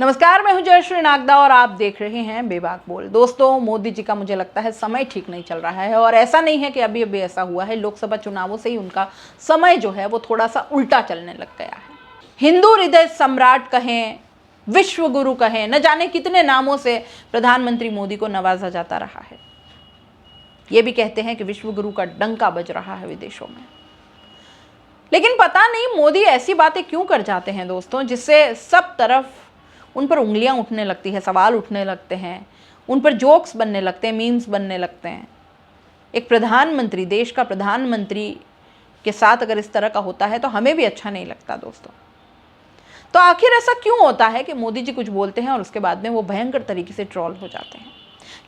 नमस्कार, मैं हूं जयश्री नागदा और आप देख रहे हैं बेबाक बोल। दोस्तों, मोदी जी का मुझे लगता है समय ठीक नहीं चल रहा है और ऐसा नहीं है कि अभी अभी ऐसा हुआ है। लोकसभा चुनावों से ही उनका समय जो है वो थोड़ा सा उल्टा चलने लग गया है। हिंदू हृदय सम्राट कहें, विश्व गुरु कहें, न जाने कितने नामों से प्रधानमंत्री मोदी को नवाजा जाता रहा है। ये भी कहते हैं कि विश्व गुरु का डंका बज रहा है विदेशों में। लेकिन पता नहीं मोदी ऐसी बातें क्यों कर जाते हैं दोस्तों, जिससे सब तरफ उन पर उंगलियां उठने लगती है, सवाल उठने लगते हैं, उन पर जोक्स बनने लगते हैं, मीम्स बनने लगते हैं। एक प्रधानमंत्री, देश का प्रधानमंत्री के साथ अगर इस तरह का होता है तो हमें भी अच्छा नहीं लगता दोस्तों। तो आखिर ऐसा क्यों होता है कि मोदी जी कुछ बोलते हैं और उसके बाद में वो भयंकर तरीके से ट्रोल हो जाते हैं।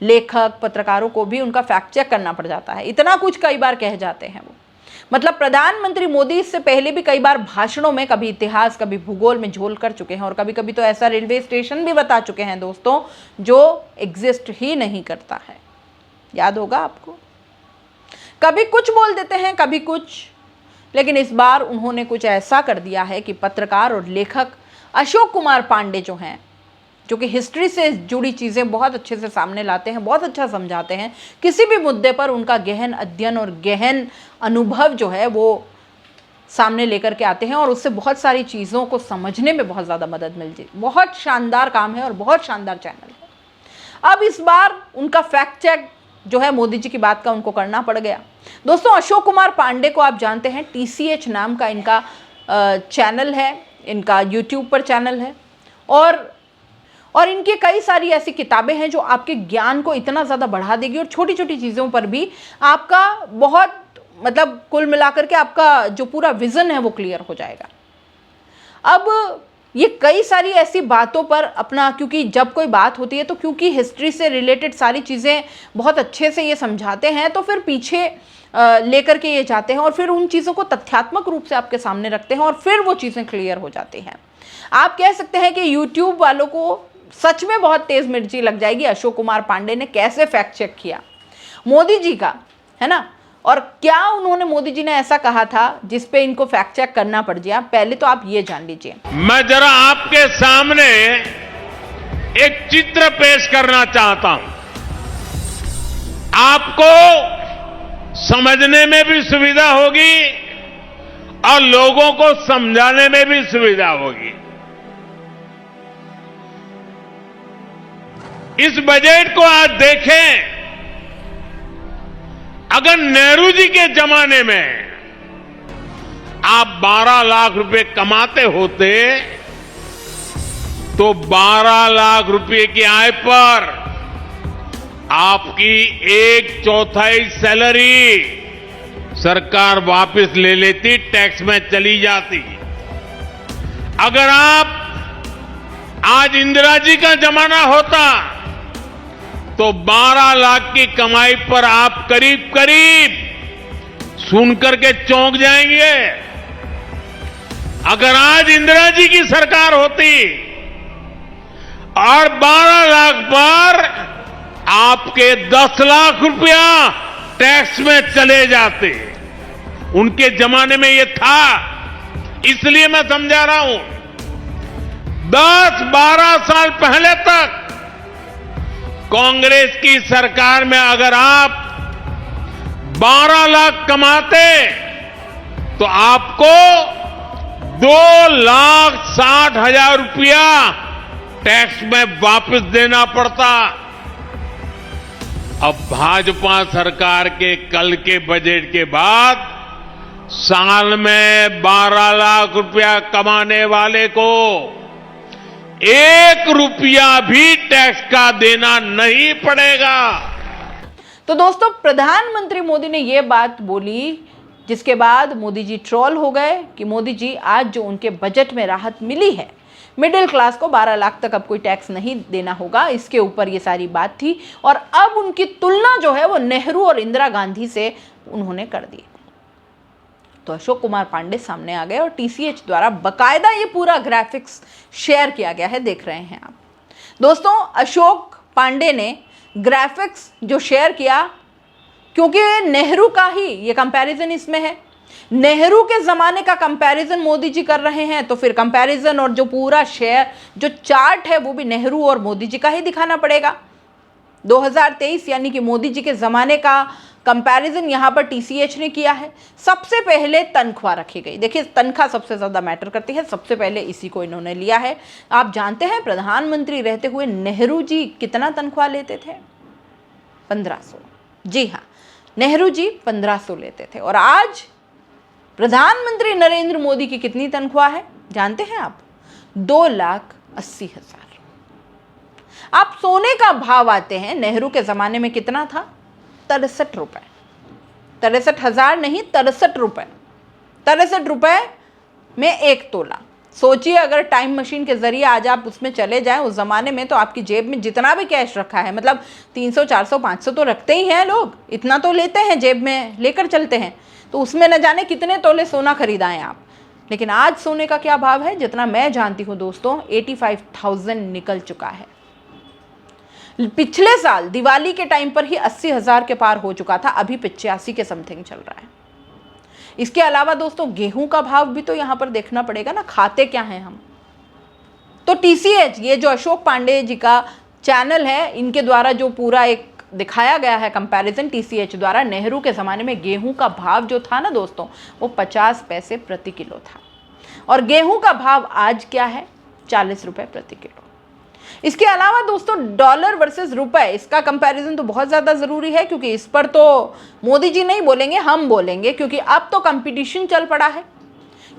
लेखक, पत्रकारों को भी उनका फैक्ट चेक करना पड़ जाता है, इतना कुछ कई बार कह जाते हैं वो। मतलब प्रधानमंत्री मोदी इससे पहले भी कई बार भाषणों में कभी इतिहास, कभी भूगोल में झोल कर चुके हैं और कभी कभी तो ऐसा रेलवे स्टेशन भी बता चुके हैं दोस्तों जो एग्जिस्ट ही नहीं करता है। याद होगा आपको। कभी कुछ बोल देते हैं, कभी कुछ, लेकिन इस बार उन्होंने कुछ ऐसा कर दिया है कि पत्रकार और लेखक अशोक कुमार पांडे जो हैं, जो कि हिस्ट्री से जुड़ी चीज़ें बहुत अच्छे से सामने लाते हैं, बहुत अच्छा समझाते हैं, किसी भी मुद्दे पर उनका गहन अध्ययन और गहन अनुभव जो है वो सामने लेकर के आते हैं और उससे बहुत सारी चीज़ों को समझने में बहुत ज़्यादा मदद मिलती है। बहुत शानदार काम है और बहुत शानदार चैनल है। अब इस बार उनका फैक्ट चेक जो है मोदी जी की बात का उनको करना पड़ गया। दोस्तों, अशोक कुमार पांडे को आप जानते हैं, TCH नाम का इनका चैनल है, इनका यूट्यूब पर चैनल है और इनकी कई सारी ऐसी किताबें हैं जो आपके ज्ञान को इतना ज़्यादा बढ़ा देगी और छोटी छोटी चीज़ों पर भी आपका बहुत मतलब कुल मिलाकर के आपका जो पूरा विज़न है वो क्लियर हो जाएगा। अब ये कई सारी ऐसी बातों पर अपना, क्योंकि जब कोई बात होती है तो क्योंकि हिस्ट्री से रिलेटेड सारी चीज़ें बहुत अच्छे से ये समझाते हैं तो फिर पीछे लेकर के ये जाते हैं और फिर उन चीज़ों को तथ्यात्मक रूप से आपके सामने रखते हैं और फिर वो चीज़ें क्लियर हो जाती हैं। आप कह सकते हैं कि यूट्यूब वालों को सच में बहुत तेज मिर्ची लग जाएगी अशोक कुमार पांडे ने कैसे फैक्ट चेक किया मोदी जी का, है ना, और क्या उन्होंने, मोदी जी ने ऐसा कहा था जिस पे इनको फैक्ट चेक करना पड़ गया। पहले तो आप ये जान लीजिए। मैं जरा आपके सामने एक चित्र पेश करना चाहता हूं, आपको समझने में भी सुविधा होगी और लोगों को समझाने में भी सुविधा होगी। इस बजट को आज देखें, अगर नेहरू जी के जमाने में आप 12 लाख रुपए कमाते होते तो 12 लाख रुपए की आय पर आपकी 1/4 सैलरी सरकार वापस ले लेती, टैक्स में चली जाती। अगर आप आज इंदिरा जी का जमाना होता तो 12 लाख की कमाई पर आप करीब करीब सुनकर के चौंक जाएंगे। अगर आज इंदिरा जी की सरकार होती और 12 लाख पर आपके 10 लाख रुपया टैक्स में चले जाते, उनके जमाने में ये था, इसलिए मैं समझा रहा हूं। 10-12 साल पहले तक कांग्रेस की सरकार में अगर आप 12 लाख कमाते तो आपको 2,60,000 रुपया टैक्स में वापस देना पड़ता। अब भाजपा सरकार के कल के बजट के बाद साल में 12 लाख रुपया कमाने वाले को 1 रुपया भी टैक्स का देना नहीं पड़ेगा। तो दोस्तों, प्रधानमंत्री मोदी ने यह बात बोली जिसके बाद मोदी जी ट्रोल हो गए कि मोदी जी आज जो उनके बजट में राहत मिली है, मिडिल क्लास को 12 लाख तक अब कोई टैक्स नहीं देना होगा, इसके ऊपर ये सारी बात थी। और अब उनकी तुलना जो है वो नेहरू और इंदिरा गांधी से उन्होंने कर दी। तो अशोक कुमार पांडे सामने आ गए और TCH द्वारा बकायदा ये पूरा ग्राफिक्स शेयर किया गया है, देख रहे हैं आप दोस्तों। अशोक पांडे ने ग्राफिक्स जो शेयर किया, क्योंकि नेहरू का ही ये कंपैरिजन इसमें है, नेहरू के जमाने का कंपैरिजन मोदी जी कर रहे हैं, तो फिर कंपैरिजन और जो पूरा शेयर जो चार्ट है वो भी नेहरू और मोदी जी का ही दिखाना पड़ेगा। 2023 यानी कि मोदी जी के जमाने का कंपैरिजन यहां पर टीसीएच ने किया है। सबसे पहले तनख्वाह रखी गई। देखिए, तनख्वाह सबसे ज्यादा मैटर करती है, सबसे पहले इसी को इन्होंने लिया है। आप जानते हैं प्रधानमंत्री रहते हुए नेहरू जी कितना तनख्वाह लेते थे? 1500। जी हाँ, नेहरू जी 1500 लेते थे। और आज प्रधानमंत्री नरेंद्र मोदी की कितनी तनख्वाह है जानते हैं आप? 2,80,000। आप सोने का भाव आते हैं, नेहरू के जमाने में कितना था? 63 रुपए। 63,000 नहीं, 63 रुपए। 63 रुपए में 1 तोला। सोचिए, अगर टाइम मशीन के जरिए आज आप उसमें चले जाएं उस जमाने में, तो आपकी जेब में जितना भी कैश रखा है, मतलब 300, 400, 500 तो रखते ही हैं लोग, इतना तो लेते हैं, जेब में लेकर चलते हैं, तो उसमें न जाने कितने तोले सोना खरीदाएं आप। लेकिन आज सोने का क्या भाव है? जितना मैं जानती हूं दोस्तों, 85,000 निकल चुका है। पिछले साल दिवाली के टाइम पर ही 80,000 के पार हो चुका था, अभी 85 के समथिंग चल रहा है। इसके अलावा दोस्तों गेहूं का भाव भी तो यहां पर देखना पड़ेगा ना, खाते क्या हैं हम। तो टीसीएच, ये जो अशोक पांडे जी का चैनल है, इनके द्वारा जो पूरा एक दिखाया गया है कंपैरिजन टीसीएच द्वारा, नेहरू के ज़माने में गेहूं का भाव जो था ना दोस्तों, वो 50 पैसे प्रति किलो था। और गेहूं का भाव आज क्या है? 40 रुपए प्रति किलो। इसके अलावा दोस्तों डॉलर वर्सेस रुपए, इसका कंपैरिजन तो बहुत ज़्यादा ज़रूरी है, क्योंकि इस पर तो मोदी जी नहीं बोलेंगे, हम बोलेंगे, क्योंकि अब तो कंपटीशन चल पड़ा है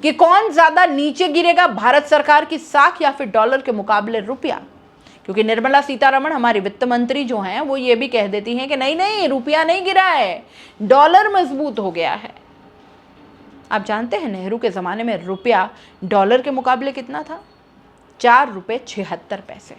कि कौन ज़्यादा नीचे गिरेगा, भारत सरकार की साख या फिर डॉलर के मुकाबले रुपया। क्योंकि निर्मला सीतारमण हमारी वित्त मंत्री जो हैं, वो ये भी कह देती हैं कि नहीं नहीं, रुपया नहीं गिरा है, डॉलर मजबूत हो गया है। आप जानते हैं नेहरू के ज़माने में रुपया डॉलर के मुकाबले कितना था? 4 रुपये 76 पैसे।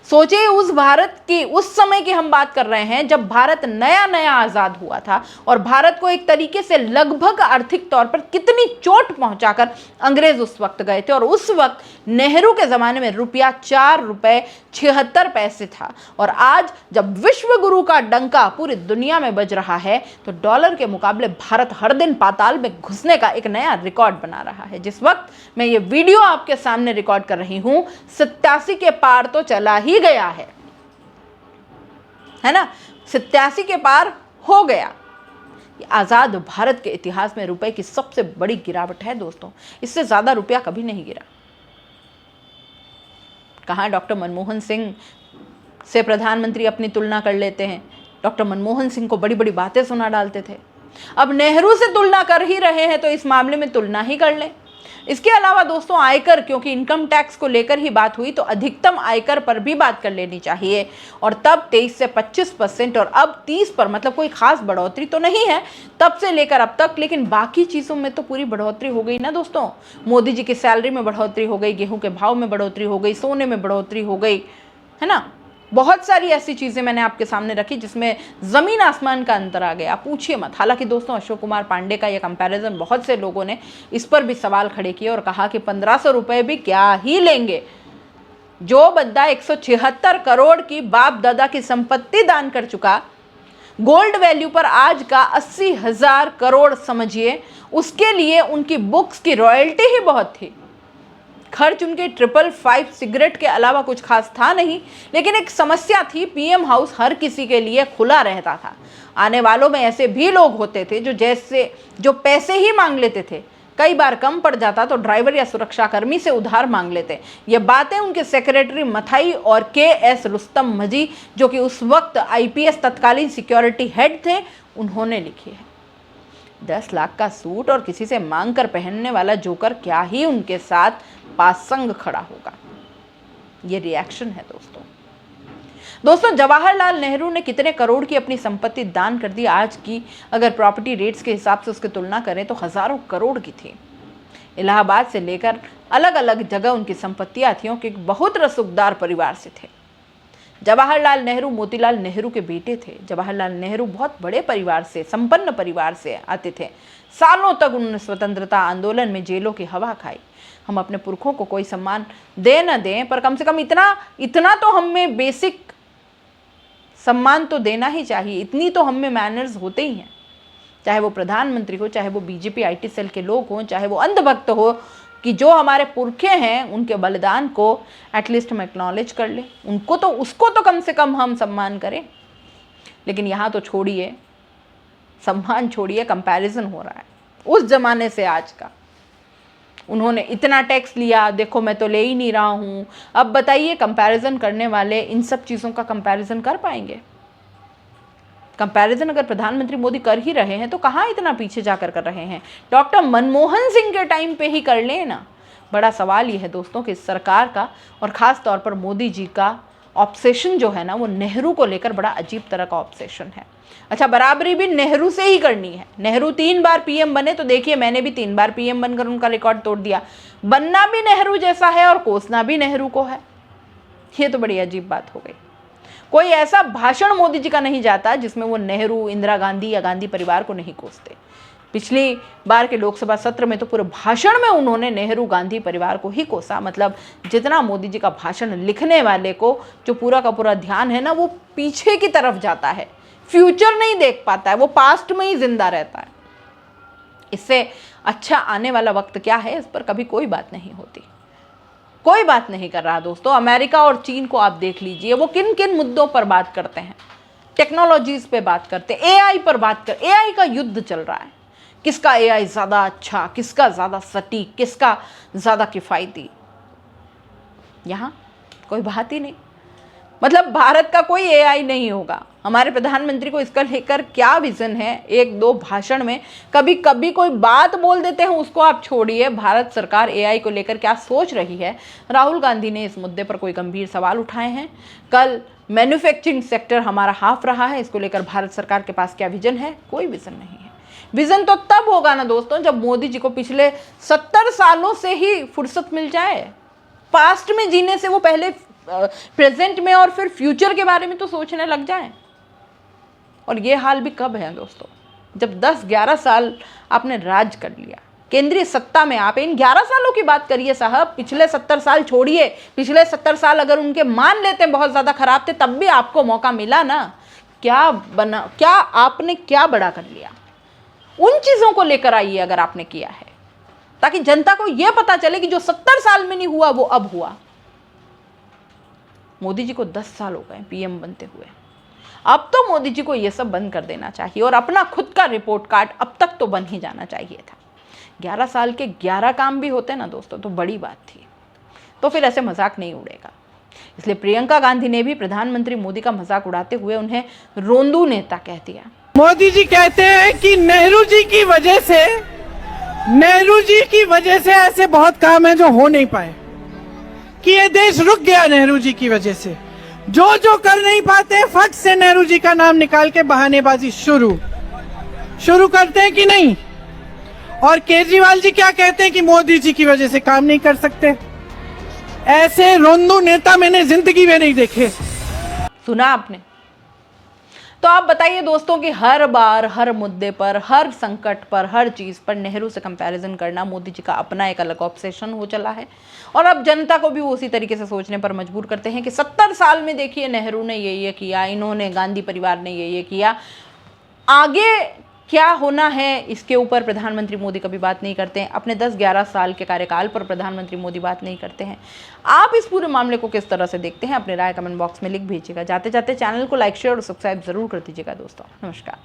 सोचिए, उस भारत की, उस समय की हम बात कर रहे हैं जब भारत नया नया आज़ाद हुआ था, और भारत को एक तरीके से लगभग आर्थिक तौर पर कितनी चोट पहुंचाकर अंग्रेज उस वक्त गए थे। और उस वक्त नेहरू के ज़माने में रुपया 4 रुपये 76 पैसे था। और आज जब विश्व गुरु का डंका पूरी दुनिया में बज रहा है, तो डॉलर के मुकाबले भारत हर दिन पाताल में घुसने का एक नया रिकॉर्ड बना रहा है। जिस वक्त मैं ये वीडियो आपके सामने रिकॉर्ड कर रही हूं, 87 के पार तो चला ही गया है ना? 87 के पार हो गया। आजाद भारत के इतिहास में रुपए की सबसे बड़ी गिरावट है दोस्तों। इससे ज्यादा रुपया कभी नहीं गिरा। कहां डॉक्टर मनमोहन सिंह से प्रधानमंत्री अपनी तुलना कर लेते हैं, डॉक्टर मनमोहन सिंह को बड़ी बड़ी बातें सुना डालते थे। अब नेहरू से तुलना कर ही रहे हैं, तो इस मामले में तुलना ही कर लें। इसके अलावा दोस्तों आयकर, क्योंकि इनकम टैक्स को लेकर ही बात हुई, तो अधिकतम आयकर पर भी बात कर लेनी चाहिए। और तब 23 से 25% और अब 30 पर, मतलब कोई खास बढ़ोतरी तो नहीं है तब से लेकर अब तक, लेकिन बाकी चीज़ों में तो पूरी बढ़ोतरी हो गई ना दोस्तों। मोदी जी की सैलरी में बढ़ोतरी हो गई, गेहूं के भाव में बढ़ोतरी हो गई, सोने में बढ़ोतरी हो गई, है ना? बहुत सारी ऐसी चीज़ें मैंने आपके सामने रखी जिसमें ज़मीन आसमान का अंतर आ गया, पूछिए मत। हालांकि दोस्तों अशोक कुमार पांडे का यह कंपैरिजन, बहुत से लोगों ने इस पर भी सवाल खड़े किए और कहा कि 1500 रुपये भी क्या ही लेंगे। जो बंदा 176 करोड़ की बाप दादा की संपत्ति दान कर चुका, गोल्ड वैल्यू पर आज का 80,000 करोड़ समझिए, उसके लिए उनकी बुक्स की रॉयल्टी ही बहुत थी। खर्च उनके 555 सिगरेट के अलावा कुछ खास था नहीं, लेकिन एक समस्या थी, पीएम हाउस हर किसी के लिए खुला रहता था। आने वालों में ऐसे भी लोग होते थे जो पैसे ही मांग लेते थे। कई बार कम पड़ जाता तो ड्राइवर या सुरक्षाकर्मी से उधार मांग लेते। ये बातें उनके सेक्रेटरी मथाई और KS रुस्तम मजी, जो कि उस वक्त IPS तत्कालीन सिक्योरिटी हेड थे, उन्होंने लिखी है। 10 लाख का सूट और किसी से मांग कर पहनने वाला जोकर क्या ही उनके साथ पासंग खड़ा होगा। ये रिएक्शन है दोस्तों। जवाहरलाल नेहरू ने कितने करोड़ की अपनी संपत्ति दान कर दी? आज की अगर प्रॉपर्टी रेट्स के हिसाब से उसकी तुलना करें तो हजारों करोड़ की थी। इलाहाबाद से लेकर अलग अलग जगह उनकी संपत्तियां थी, कि बहुत रसूखदार परिवार से थे। जवाहरलाल नेहरू मोतीलाल नेहरू के बेटे थे। जवाहरलाल नेहरू बहुत बड़े परिवार से, संपन्न परिवार से आते थे। सालों तक उन्होंने स्वतंत्रता आंदोलन में जेलों की हवा खाई। हम अपने पुरखों को कोई सम्मान दे न दें, पर कम से कम इतना तो हमें बेसिक सम्मान तो देना ही चाहिए। इतनी तो हम में मैनर्स होते ही हैं। चाहे वो प्रधानमंत्री हो, चाहे वो बीजेपी IT सेल के लोग हों, चाहे वो अंधभक्त हो, कि जो हमारे पुरखे हैं उनके बलिदान को एटलीस्ट हम एक्नॉलेज कर ले, उसको तो कम से कम हम सम्मान करें। लेकिन यहाँ तो छोड़िए, सम्मान छोड़िए, कंपैरिजन हो रहा है उस जमाने से आज का। उन्होंने इतना टैक्स लिया, देखो मैं तो ले ही नहीं रहा हूँ। अब बताइए, कंपैरिजन करने वाले इन सब चीज़ों का कंपैरिजन कर पाएंगे? कंपैरिजन अगर प्रधानमंत्री मोदी कर ही रहे हैं तो कहाँ इतना पीछे जाकर कर रहे हैं? डॉक्टर मनमोहन सिंह के टाइम पे ही कर लें ना। बड़ा सवाल ये है दोस्तों कि इस सरकार का और ख़ास तौर पर मोदी जी का ऑब्सेशन जो है ना, वो नेहरू को लेकर बड़ा अजीब तरह का ऑब्सेशन है। अच्छा, बराबरी भी नेहरू से ही करनी है। नेहरू 3 बार PM बने, तो देखिए मैंने भी 3 बार PM बनकर उनका रिकॉर्ड तोड़ दिया। बनना भी नेहरू जैसा है और कोसना भी नेहरू को है। ये तो बड़ी अजीब बात हो गई। कोई ऐसा भाषण मोदी जी का नहीं जाता जिसमें वो नेहरू, इंदिरा गांधी या गांधी परिवार को नहीं कोसते। पिछली बार के लोकसभा सत्र में तो पूरे भाषण में उन्होंने नेहरू गांधी परिवार को ही कोसा। मतलब जितना मोदी जी का भाषण लिखने वाले को जो पूरा का पूरा ध्यान है ना, वो पीछे की तरफ जाता है, फ्यूचर नहीं देख पाता है, वो पास्ट में ही जिंदा रहता है। इससे अच्छा आने वाला वक्त क्या है, इस पर कभी कोई बात नहीं होती, कोई बात नहीं कर रहा दोस्तों। अमेरिका और चीन को आप देख लीजिए, वो किन किन मुद्दों पर बात करते हैं। टेक्नोलॉजीज पे बात करते हैं, AI पर बात कर, AI का युद्ध चल रहा है। किसका AI ज़्यादा अच्छा, किसका ज़्यादा सटीक, किसका ज़्यादा किफ़ायती, यहाँ कोई बात ही नहीं। मतलब भारत का कोई AI नहीं होगा। हमारे प्रधानमंत्री को इसका लेकर क्या विजन है, 1-2 भाषण में कभी कभी कोई बात बोल देते हैं, उसको आप छोड़िए। भारत सरकार AI को लेकर क्या सोच रही है? राहुल गांधी ने इस मुद्दे पर कोई गंभीर सवाल उठाए हैं। कल मैन्युफैक्चरिंग सेक्टर हमारा हाफ रहा है, इसको लेकर भारत सरकार के पास क्या विजन है? कोई विजन नहीं है। विजन तो तब होगा ना दोस्तों जब मोदी जी को पिछले 70 सालों से ही फुर्सत मिल जाए। पास्ट में जीने से वो पहले प्रेजेंट में और फिर फ्यूचर के बारे में तो सोचने लग जाएं। और ये हाल भी कब है दोस्तों? जब 10-11 साल आपने राज कर लिया, केंद्रीय सत्ता में आप इन 11 सालों की बात करिए साहब। पिछले 70 साल छोड़िए, पिछले 70 साल अगर उनके मान लेते हैं बहुत ज़्यादा खराब थे, तब भी आपको मौका मिला ना। क्या बना, क्या आपने क्या बड़ा कर लिया? उन चीज़ों को लेकर आइए अगर आपने किया है, ताकि जनता को यह पता चले कि जो 70 साल में नहीं हुआ वो अब हुआ। मोदी जी को 10 साल हो गए PM बनते हुए। अब तो मोदी जी को ये सब बंद कर देना चाहिए और अपना खुद का रिपोर्ट कार्ड अब तक तो बन ही जाना चाहिए था। 11 साल के 11 काम भी होते ना दोस्तों तो बड़ी बात थी। तो फिर ऐसे मजाक नहीं उड़ेगा। इसलिए प्रियंका गांधी ने भी प्रधानमंत्री मोदी का मजाक उड़ाते हुए उन्हें रोंदू नेता कह दिया। मोदी जी कहते हैं कि नेहरू जी की वजह से ऐसे बहुत काम है जो हो नहीं पाए, कि ये देश रुक गया नेहरू जी की वजह से। जो कर नहीं पाते फट से नेहरू जी का नाम निकाल के बहानेबाजी शुरू करते हैं कि नहीं। और केजरीवाल जी क्या कहते हैं कि मोदी जी की वजह से काम नहीं कर सकते। ऐसे रोंदू नेता मैंने जिंदगी में नहीं देखे। सुना आपने? तो आप बताइए दोस्तों कि हर बार, हर मुद्दे पर, हर संकट पर, हर चीज़ पर नेहरू से कंपैरिजन करना मोदी जी का अपना एक अलग ऑब्सेशन हो चला है। और अब जनता को भी वो उसी तरीके से सोचने पर मजबूर करते हैं कि 70 साल में देखिए नेहरू ने ये किया, इन्होंने, गांधी परिवार ने ये किया। आगे क्या होना है इसके ऊपर प्रधानमंत्री मोदी कभी बात नहीं करते हैं। अपने 10-11 साल के कार्यकाल पर प्रधानमंत्री मोदी बात नहीं करते हैं। आप इस पूरे मामले को किस तरह से देखते हैं? अपनी राय कमेंट बॉक्स में लिख भेजिएगा। जाते जाते चैनल को लाइक, शेयर और सब्सक्राइब जरूर कर दीजिएगा दोस्तों। नमस्कार।